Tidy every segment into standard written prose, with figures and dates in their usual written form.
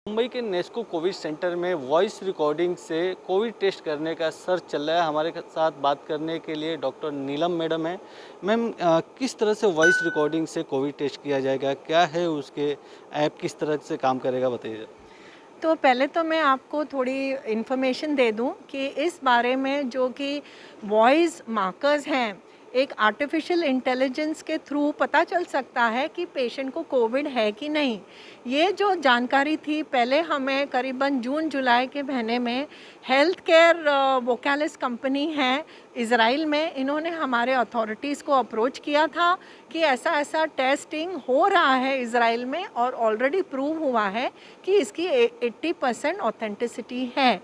मुंबई के Nesco Covid centre में voice recording से कोविड टेस्ट करने का सर्च चल रहा है। हमारे साथ बात करने के लिए डॉक्टर नीलम मैडम है। मैम, किस तरह से वॉइस रिकॉर्डिंग से कोविड टेस्ट किया जाएगा, क्या है उसके ऐप, किस तरह से काम करेगा, बताइए। तो पहले तो मैं आपको थोड़ी इन्फॉर्मेशन दे दूं कि इस बारे में जो कि वॉइस मार्कर्स हैं, एक आर्टिफिशियल इंटेलिजेंस के थ्रू पता चल सकता है कि पेशेंट को कोविड है कि नहीं। ये जो जानकारी थी पहले हमें करीबन जून जुलाई के महीने में हेल्थ केयर वोकैलिस कंपनी है इज़राइल में, इन्होंने हमारे अथॉरिटीज़ को अप्रोच किया था कि ऐसा ऐसा टेस्टिंग हो रहा है इज़राइल में और ऑलरेडी प्रूव हुआ है कि इसकी 80% ऑथेंटिसिटी है।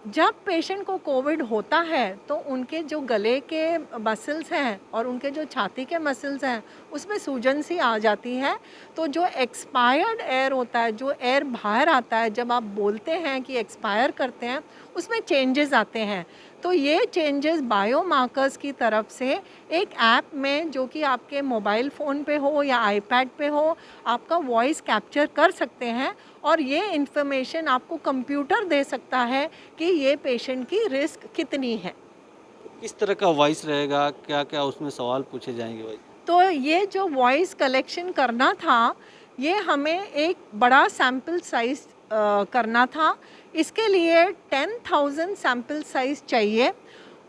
जब पेशेंट को कोविड होता है तो उनके जो गले के मसल्स हैं और उनके जो छाती के मसल्स हैं उसमें सूजन सी आ जाती है। तो जो एक्सपायर्ड एयर होता है, जो एयर बाहर आता है जब आप बोलते हैं कि एक्सपायर करते हैं, उसमें चेंजेस आते हैं। तो ये चेंजेस बायोमार्कर्स की तरफ से एक ऐप में, जो कि आपके मोबाइल फ़ोन पे हो या आईपैड पे हो, आपका वॉइस कैप्चर कर सकते हैं और ये इन्फॉर्मेशन आपको कंप्यूटर दे सकता है कि ये पेशेंट की रिस्क कितनी है। किस तरह का वॉइस रहेगा, क्या क्या उसमें सवाल पूछे जाएंगे भाई? तो ये जो वॉइस कलेक्शन करना था, ये हमें एक बड़ा सैंपल साइज़ करना था। इसके लिए 10,000 सैंपल साइज़ चाहिए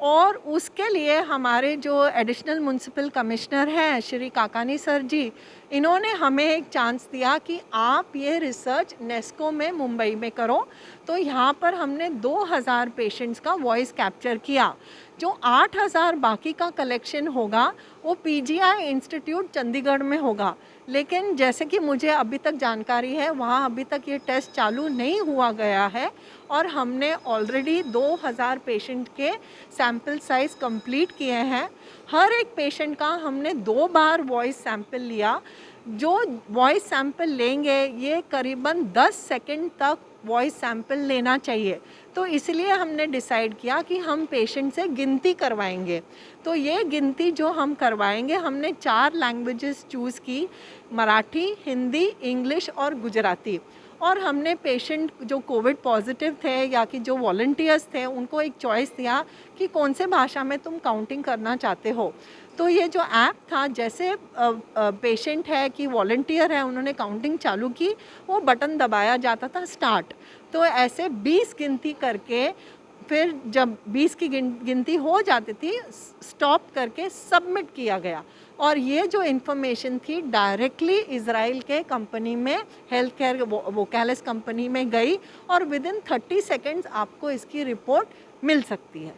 और उसके लिए हमारे जो एडिशनल म्युनिसिपल कमिश्नर हैं श्री काकानी सर जी, इन्होंने हमें एक चांस दिया कि आप ये रिसर्च नेस्को में मुंबई में करो। तो यहाँ पर हमने 2000 पेशेंट्स का वॉइस कैप्चर किया। जो 8000 बाकी का कलेक्शन होगा वो पीजीआई इंस्टीट्यूट चंडीगढ़ में होगा। लेकिन जैसे कि मुझे अभी तक जानकारी है, वहाँ अभी तक ये टेस्ट चालू नहीं हुआ गया है और हमने ऑलरेडी 2000 पेशेंट के सैंपल साइज़ कंप्लीट किए हैं। हर एक पेशेंट का हमने 2 बार वॉइस सैंपल लिया। जो वॉइस सैंपल लेंगे ये करीबन 10 सेकंड तक वॉइस सैंपल लेना चाहिए। तो इसलिए हमने डिसाइड किया कि हम पेशेंट से गिनती करवाएंगे। तो ये गिनती जो हम करवाएंगे, हमने 4 लैंग्वेजेस चूज़ की, मराठी, हिंदी, इंग्लिश और गुजराती। और हमने पेशेंट जो कोविड पॉजिटिव थे या कि जो वॉलंटियर्स थे उनको एक चॉइस दिया कि कौन से भाषा में तुम काउंटिंग करना चाहते हो। तो ये जो ऐप था, जैसे पेशेंट है कि वॉलंटियर है, उन्होंने काउंटिंग चालू की, वो बटन दबाया जाता था स्टार्ट। तो ऐसे 20 गिनती करके फिर जब 20 की गिनती हो जाती थी, स्टॉप करके सबमिट किया गया। और ये जो इन्फॉर्मेशन थी डायरेक्टली इज़राइल के कंपनी में, हेल्थ केयर वोकैलिस कंपनी में गई और विद इन 30 सेकेंड्स आपको इसकी रिपोर्ट मिल सकती है।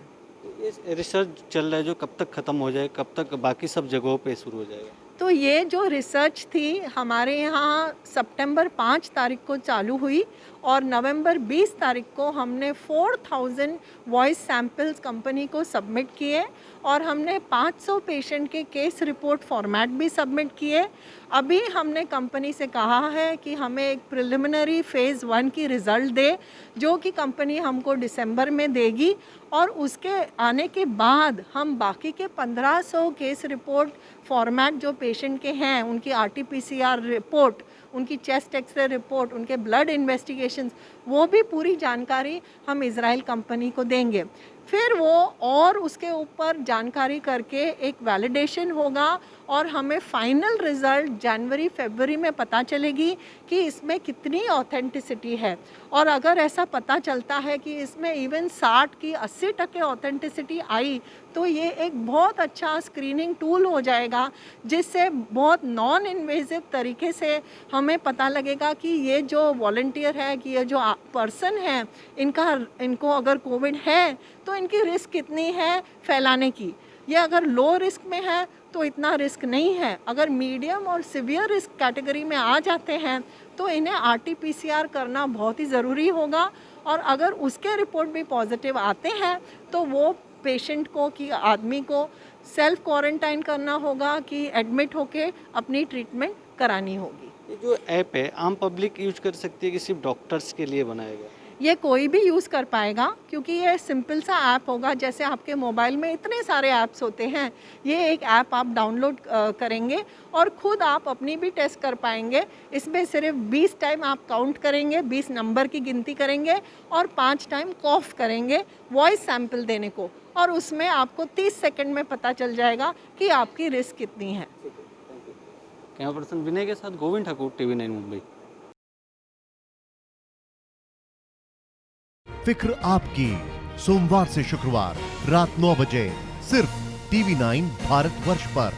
ये रिसर्च चल रहा है जो कब तक ख़त्म हो जाए, कब तक बाकी सब जगहों पे शुरू हो जाएगा? तो ये जो रिसर्च थी हमारे यहाँ सितंबर 5 तारीख को चालू हुई और नवंबर 20 तारीख को हमने 4000 वॉइस सैंपल्स कंपनी को सबमिट किए और हमने 500 पेशेंट के केस रिपोर्ट फॉर्मेट भी सबमिट किए। अभी हमने कंपनी से कहा है कि हमें एक प्रिलिमिनरी फ़ेज़ 1 की रिज़ल्ट दे, जो कि कंपनी हमको दिसंबर में देगी और उसके आने के बाद हम बाकी के 1500 केस रिपोर्ट फॉर्मेट जो पेशेंट के हैं, उनकी आरटीपीसीआर रिपोर्ट, उनकी चेस्ट एक्सरे रिपोर्ट, उनके ब्लड इन्वेस्टिगेशंस, वो भी पूरी जानकारी हम इज़राइल कंपनी को देंगे। फिर वो और उसके ऊपर जानकारी करके एक वैलिडेशन होगा और हमें फाइनल रिज़ल्ट जनवरी फरवरी में पता चलेगी कि इसमें कितनी ऑथेंटिसिटी है। और अगर ऐसा पता चलता है कि इसमें इवन 60 की 80% ऑथेंटिसिटी आई, तो ये एक बहुत अच्छा स्क्रीनिंग टूल हो जाएगा, जिससे बहुत नॉन इन्वेजिव तरीके से हमें पता लगेगा कि ये जो वॉलंटियर है, कि ये जो पर्सन है, इनको अगर कोविड है तो इनकी रिस्क कितनी है फैलाने की। ये अगर लो रिस्क में है तो इतना रिस्क नहीं है, अगर मीडियम और सीवियर रिस्क कैटेगरी में आ जाते हैं तो इन्हें आरटीपीसीआर करना बहुत ही ज़रूरी होगा। और अगर उसके रिपोर्ट भी पॉजिटिव आते हैं तो वो पेशेंट को, कि आदमी को सेल्फ क्वारंटाइन करना होगा, कि एडमिट होके अपनी ट्रीटमेंट करानी होगी। ये जो ऐप है आम पब्लिक यूज कर सकती है कि सिर्फ डॉक्टर्स के लिए बनाया गया? ये कोई भी यूज़ कर पाएगा क्योंकि ये सिंपल सा ऐप होगा। जैसे आपके मोबाइल में इतने सारे ऐप्स होते हैं, ये एक ऐप आप डाउनलोड करेंगे और ख़ुद आप अपनी भी टेस्ट कर पाएंगे। इसमें सिर्फ 20 टाइम आप काउंट करेंगे, 20 नंबर की गिनती करेंगे और 5 टाइम कॉफ करेंगे वॉइस सैंपल देने को, और उसमें आपको 30 सेकंड में पता चल जाएगा कि आपकी रिस्क कितनी है। कैमरा पर्सन विनय के साथ गोविंद ठाकुर, TV9 मुंबई। फिक्र आपकी, सोमवार से शुक्रवार रात 9 बजे सिर्फ TV9 भारतवर्ष पर।